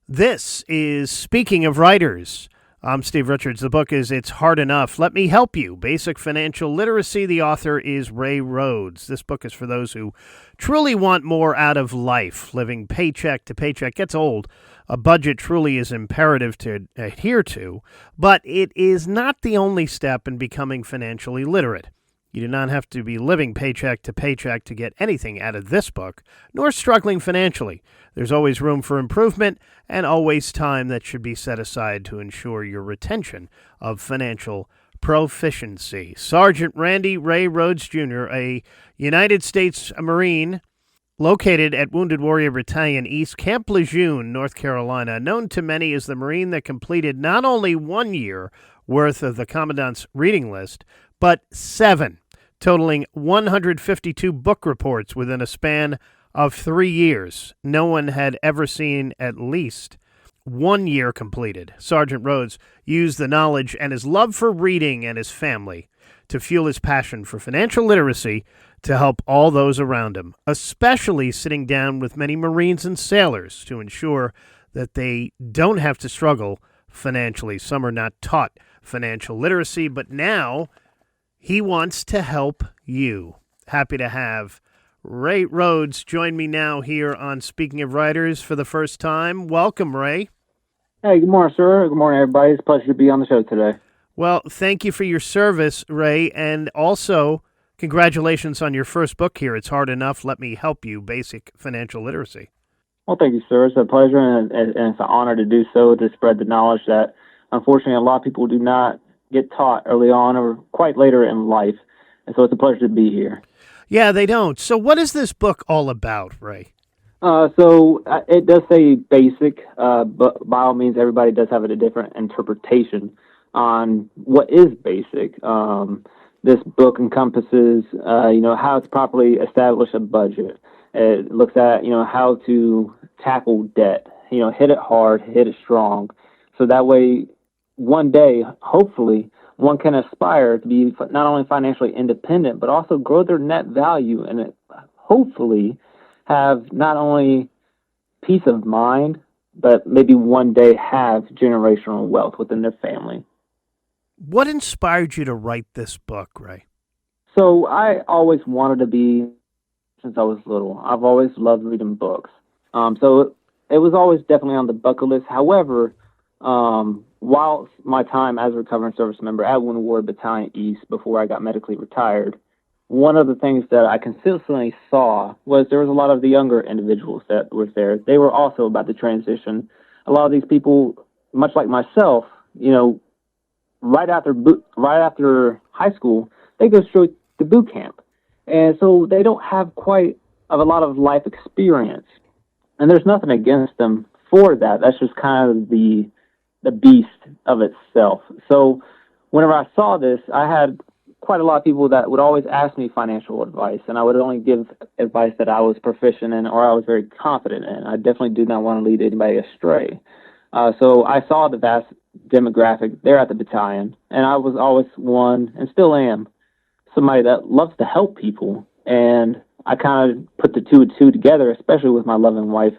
This is Speaking of Writers. I'm Steve Richards. The book is It's Hard Enough. Let Me Help You. Basic Financial Literacy. The author is Ray Rhodes. This book is for those who truly want more out of life. Living paycheck to paycheck gets old. A budget truly is imperative to adhere to, but it is not the only step in becoming financially literate. You do not have to be living paycheck to get anything out of this book, nor struggling financially. There's always room for improvement and always time that should be set aside to ensure your retention of financial proficiency. Sergeant Randy Ray Rhodes Jr., a United States Marine located at Wounded Warrior Battalion-East, Camp Lejeune, North Carolina, known to many as the Marine that completed not only 1 year worth of the Commandant's reading list, but 7, totaling 152 book reports within a span of 3 years. No one had ever seen at least 1 year completed. Sergeant Rhodes used the knowledge and his love for reading and his family to fuel his passion for financial literacy to help all those around him, especially sitting down with many Marines and sailors to ensure that they don't have to struggle financially. Some are not taught financial literacy, but now he wants to help you. Happy to have Ray Rhodes join me now here on Speaking of Writers for the first time. Welcome, Ray. Hey, good morning, sir. Good morning, everybody. It's a pleasure to be on the show today. Well, thank you for your service, Ray, and also congratulations on your first book here. It's Hard Enough. Let Me Help You. Basic Financial Literacy. Well, thank you, sir. It's a pleasure and it's an honor to do so, to spread the knowledge that, unfortunately, a lot of people do not get taught early on or quite later in life. And so it's a pleasure to be here. Yeah, they don't. So what is this book all about, Ray? It does say basic, but by all means, everybody does have a different interpretation on what is basic. This book encompasses, how to properly establish a budget. It looks at, how to tackle debt, hit it hard, hit it strong. So that way, one day, hopefully, one can aspire to be not only financially independent, but also grow their net value and hopefully have not only peace of mind, but maybe one day have generational wealth within their family. What inspired you to write this book, Ray? So I always wanted to be, since I was little, I've always loved reading books. So it was always definitely on the bucket list. However, while my time as a recovering service member at Wounded Warrior Battalion-East, before I got medically retired, one of the things that I consistently saw was there was a lot of the younger individuals that were there. They were also about to transition. A lot of these people, much like myself, right after high school, they go straight to boot camp. And so they don't have quite a lot of life experience. And there's nothing against them for that. That's just kind of the beast of itself. So whenever I saw this, I had quite a lot of people that would always ask me financial advice, and I would only give advice that I was proficient in or I was very confident in. I definitely do not want to lead anybody astray. So I saw the vast demographic there at the battalion, and I was always one, and still am, somebody that loves to help people. And I kind of put the two and two together, especially with my loving wife.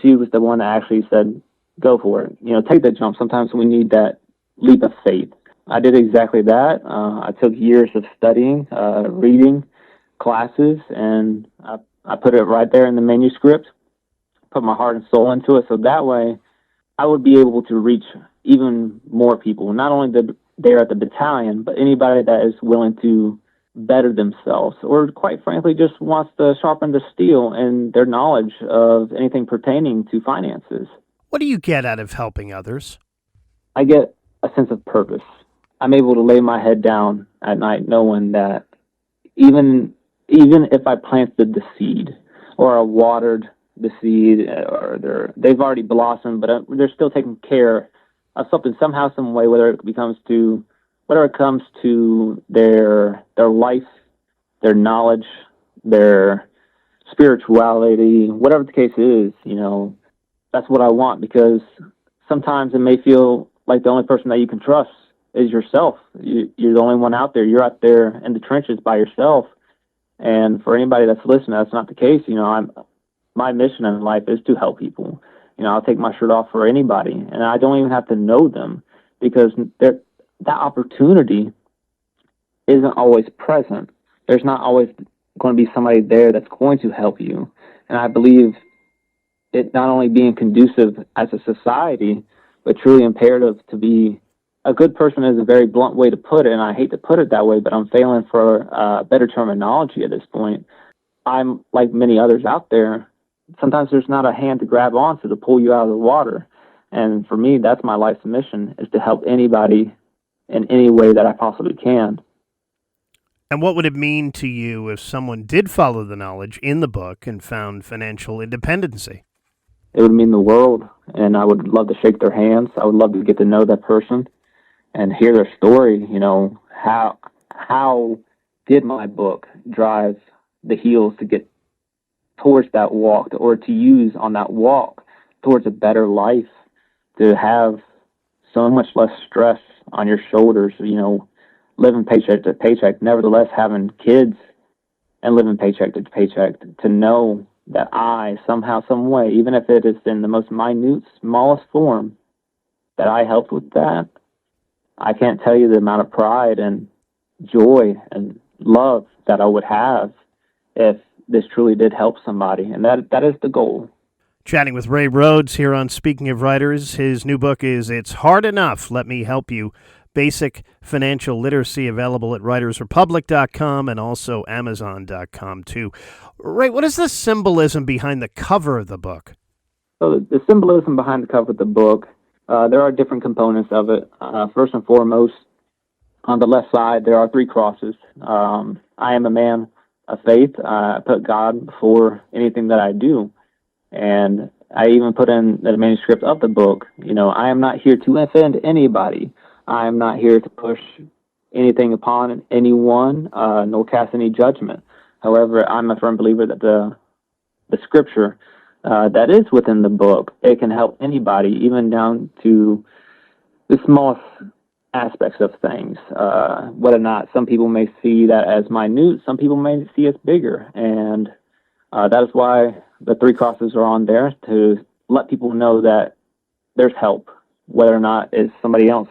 She was the one that actually said, go for it. Take that jump. Sometimes we need that leap of faith. I did exactly that. I took years of studying, reading classes, and I put it right there in the manuscript, put my heart and soul into it. So that way I would be able to reach even more people, not only there at the battalion, but anybody that is willing to better themselves or, quite frankly, just wants to sharpen the steel in their knowledge of anything pertaining to finances. What do you get out of helping others? I get a sense of purpose. I'm able to lay my head down at night knowing that even if I planted the seed or I watered the seed or they've already blossomed, but they're still taking care of something somehow, some way, whether it comes to their life, their knowledge, their spirituality, whatever the case is, that's what I want, because sometimes it may feel like the only person that you can trust is yourself. You're the only one out there. You're out there in the trenches by yourself. And for anybody that's listening, that's not the case. My mission in life is to help people. I'll take my shirt off for anybody, and I don't even have to know them, because that opportunity isn't always present. There's not always going to be somebody there that's going to help you. And I believe it not only being conducive as a society, but truly imperative to be a good person is a very blunt way to put it, and I hate to put it that way, but I'm failing for better terminology at this point. I'm like many others out there. Sometimes there's not a hand to grab onto to pull you out of the water. And for me, that's my life's mission, is to help anybody in any way that I possibly can. And what would it mean to you if someone did follow the knowledge in the book and found financial independency? It would mean the world, and I would love to shake their hands. I would love to get to know that person and hear their story. How did my book drive the heels to get towards that walk, or to use on that walk towards a better life, to have so much less stress on your shoulders, living paycheck to paycheck, nevertheless having kids and living paycheck to paycheck, to know that I somehow, some way, even if it is in the most minute, smallest form, that I helped with that. I can't tell you the amount of pride and joy and love that I would have if this truly did help somebody, and that is the goal. Chatting with Ray Rhodes here on Speaking of Writers. His new book is It's Hard Enough, Let Me Help You. Basic financial literacy, available at writersrepublic.com and also amazon.com too. Ray, what is the symbolism behind the cover of the book? So the symbolism behind the cover of the book, there are different components of it. First and foremost, on the left side, there are 3 crosses. I am a man of faith. I put God before anything that I do. And I even put in the manuscript of the book, I am not here to offend anybody. I am not here to push anything upon anyone, nor cast any judgment. However, I'm a firm believer that the scripture that is within the book, it can help anybody, even down to the smallest aspects of things. Whether or not some people may see that as minute, some people may see it bigger. And that is why the 3 crosses are on there, to let people know that there's help, whether or not it's somebody else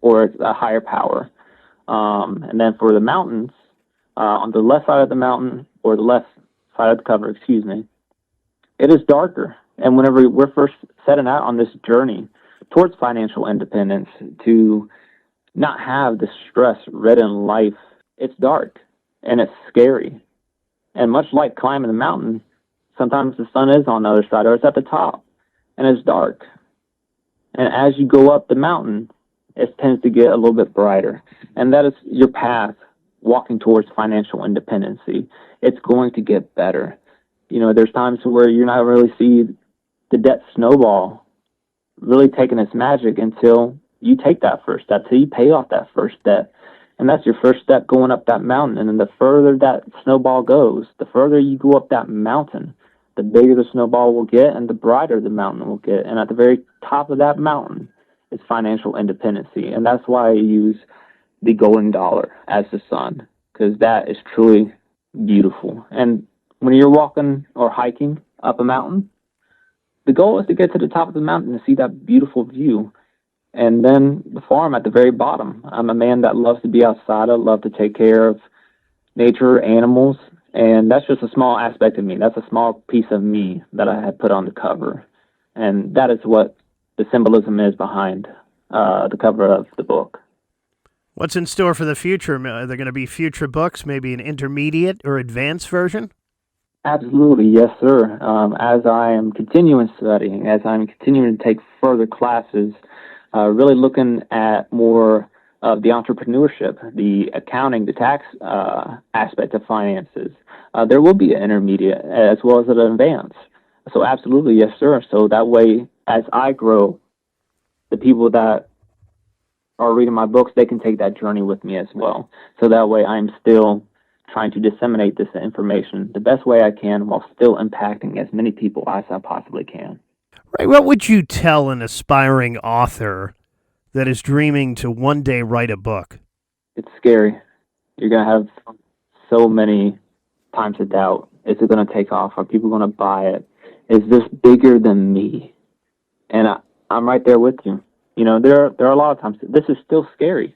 or it's a higher power. And then for the mountains, on the left side of the mountain, or the left side of the cover, it is darker. And whenever we're first setting out on this journey towards financial independence, to not have the stress-ridden life, it's dark and it's scary. And much like climbing the mountain, sometimes the sun is on the other side, or it's at the top, and it's dark. And as you go up the mountain, it tends to get a little bit brighter. And that is your path walking towards financial independency. It's going to get better. There's times where you're not really see the debt snowball really taking its magic until you take that first step, till you pay off that first debt. And that's your first step going up that mountain. And then the further that snowball goes, the further you go up that mountain, the bigger the snowball will get and the brighter the mountain will get. And at the very top of that mountain is financial independency. And that's why I use the golden dollar as the sun, because that is truly beautiful. And when you're walking or hiking up a mountain, the goal is to get to the top of the mountain and see that beautiful view. And then the farm at the very bottom. I'm a man that loves to be outside. I love to take care of nature, animals, and that's just a small aspect of me. That's a small piece of me that I had put on the cover. And that is what the symbolism is behind the cover of the book. What's in store for the future? Are there going to be future books, maybe an intermediate or advanced version? Absolutely, yes, sir. As I am continuing studying, as I'm continuing to take further classes, really looking at more of the entrepreneurship, the accounting, the tax aspect of finances, there will be an intermediate as well as an advanced. So absolutely, yes, sir. So that way, as I grow, the people that are reading my books, they can take that journey with me as well. So that way I'm still trying to disseminate this information the best way I can while still impacting as many people as I possibly can. Right. What would you tell an aspiring author that is dreaming to one day write a book? It's scary. You're going to have so many times of doubt. Is it going to take off? Are people going to buy it? Is this bigger than me? And I'm right there with you. There are a lot of times this is still scary.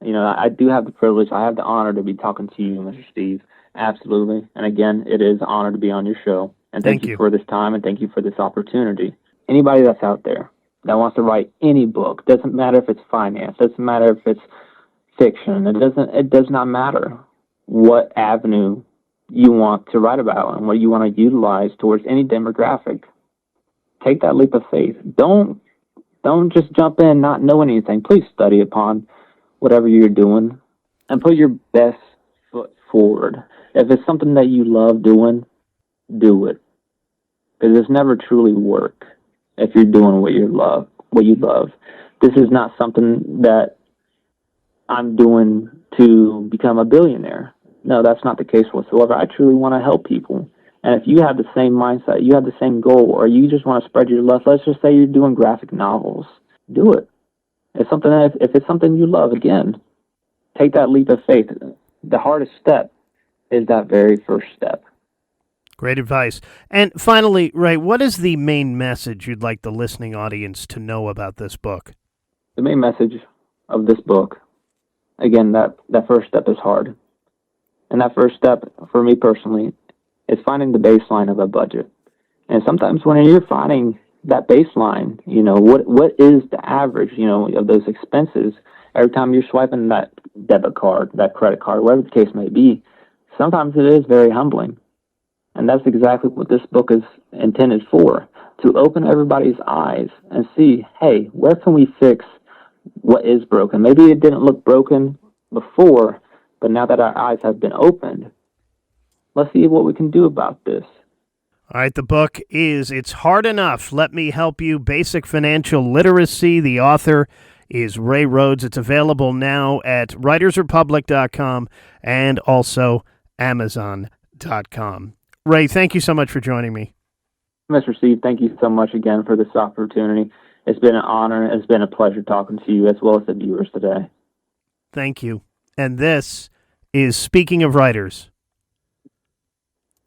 I do have the privilege, I have the honor to be talking to you, Mr. Steve. Absolutely. And again, it is an honor to be on your show. And thank you for this time, and thank you for this opportunity. Anybody that's out there that wants to write any book, doesn't matter if it's finance, doesn't matter if it's fiction, it does not matter what avenue you want to write about and what you want to utilize towards any demographic. Take that leap of faith. Don't just jump in not knowing anything. Please study upon whatever you're doing and put your best foot forward. If it's something that you love doing, do it. Because it's never truly work if you're doing what you love. This is not something that I'm doing to become a billionaire. No, that's not the case whatsoever. I truly want to help people. And if you have the same mindset, you have the same goal, or you just want to spread your love, let's just say you're doing graphic novels, do it. If it's something you love, again, take that leap of faith. The hardest step is that very first step. Great advice. And finally, Ray, what is the main message you'd like the listening audience to know about this book? The main message of this book, again, that first step is hard. And that first step, for me personally, is finding the baseline of a budget. And sometimes when you're finding that baseline, what is the average, of those expenses, every time you're swiping that debit card, that credit card, whatever the case may be, sometimes it is very humbling. And that's exactly what this book is intended for, to open everybody's eyes and see, hey, where can we fix what is broken? Maybe it didn't look broken before, but now that our eyes have been opened, let's see what we can do about this. All right, the book is It's Hard Enough. Let Me Help You, Basic Financial Literacy. The author is Ray Rhodes. It's available now at writersrepublic.com and also amazon.com. Ray, thank you so much for joining me. Mr. Steve, thank you so much again for this opportunity. It's been an honor. It's been a pleasure talking to you as well as the viewers today. Thank you. And this is Speaking of Writers.